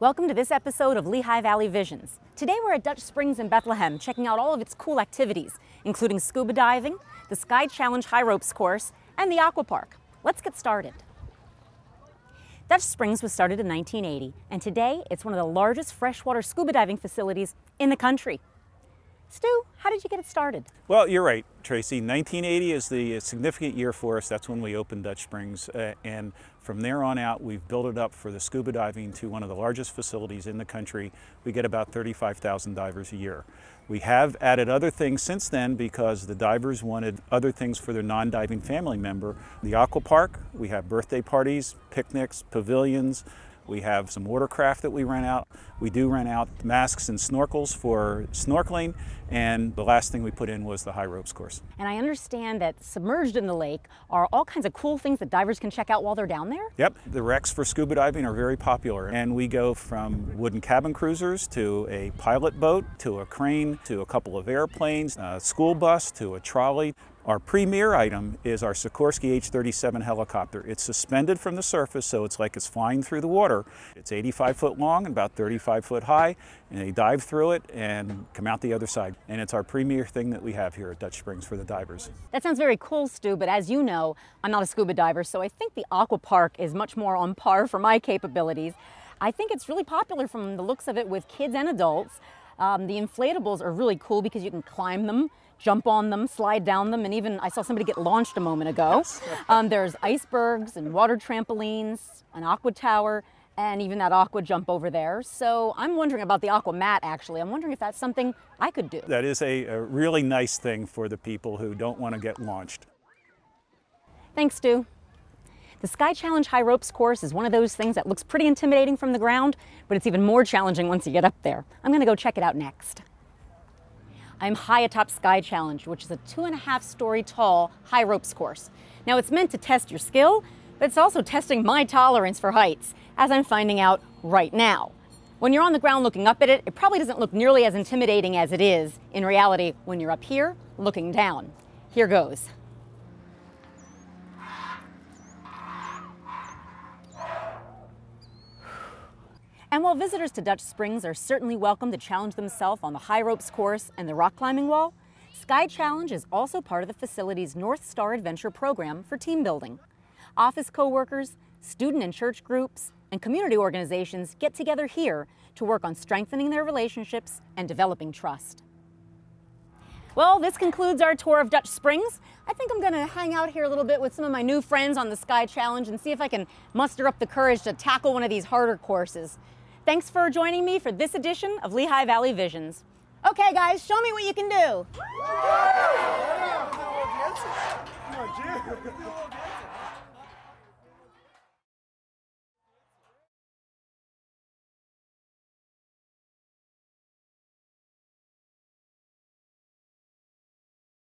Welcome to this episode of Lehigh Valley Visions. Today we're at Dutch Springs in Bethlehem, checking out all of its cool activities, including scuba diving, the Sky Challenge high ropes course, and the Aqua Park. Let's get started. Dutch Springs was started in 1980, and today it's one of the largest freshwater scuba diving facilities in the country. Stu, how did you get it started? Well, you're right, Tracy. 1980 is the significant year for us. That's when we opened Dutch Springs. And from there on out, we've built it up for the scuba diving to one of the largest facilities in the country. We get about 35,000 divers a year. We have added other things since then because the divers wanted other things for their non-diving family member. The Aqua Park, we have birthday parties, picnics, pavilions. We have some watercraft that we rent out. We do rent out masks and snorkels for snorkeling, and the last thing we put in was the high ropes course. And I understand that submerged in the lake are all kinds of cool things that divers can check out while they're down there? Yep, the wrecks for scuba diving are very popular, and we go from wooden cabin cruisers to a pilot boat to a crane to a couple of airplanes, a school bus to a trolley. Our premier item is our Sikorsky H-37 helicopter. It's suspended from the surface, so it's like it's flying through the water. It's 85 foot long and about 35 foot high, and they dive through it and come out the other side. And it's our premier thing that we have here at Dutch Springs for the divers. That sounds very cool, Stu, but as you know, I'm not a scuba diver, so I think the Aqua Park is much more on par for my capabilities. I think it's really popular from the looks of it with kids and adults. The inflatables are really cool because you can climb them, jump on them, slide down them, and even I saw somebody get launched a moment ago. There's icebergs and water trampolines, an aqua tower, and even that aqua jump over there. So I'm wondering about the aqua mat, actually. I'm wondering if that's something I could do. That is a really nice thing for the people who don't want to get launched. Thanks, Stu. The Sky Challenge high ropes course is one of those things that looks pretty intimidating from the ground, but it's even more challenging once you get up there. I'm going to go check it out next. I'm high atop Sky Challenge, which is a 2.5-story tall high ropes course. Now it's meant to test your skill, but it's also testing my tolerance for heights, as I'm finding out right now. When you're on the ground looking up at it, it probably doesn't look nearly as intimidating as it is in reality when you're up here looking down. Here goes. And while visitors to Dutch Springs are certainly welcome to challenge themselves on the high ropes course and the rock climbing wall, Sky Challenge is also part of the facility's North Star Adventure program for team building. Office co-workers, student and church groups, and community organizations get together here to work on strengthening their relationships and developing trust. Well, this concludes our tour of Dutch Springs. I think I'm going to hang out here a little bit with some of my new friends on the Sky Challenge and see if I can muster up the courage to tackle one of these harder courses. Thanks for joining me for this edition of Lehigh Valley Visions. Okay, guys, show me what you can do.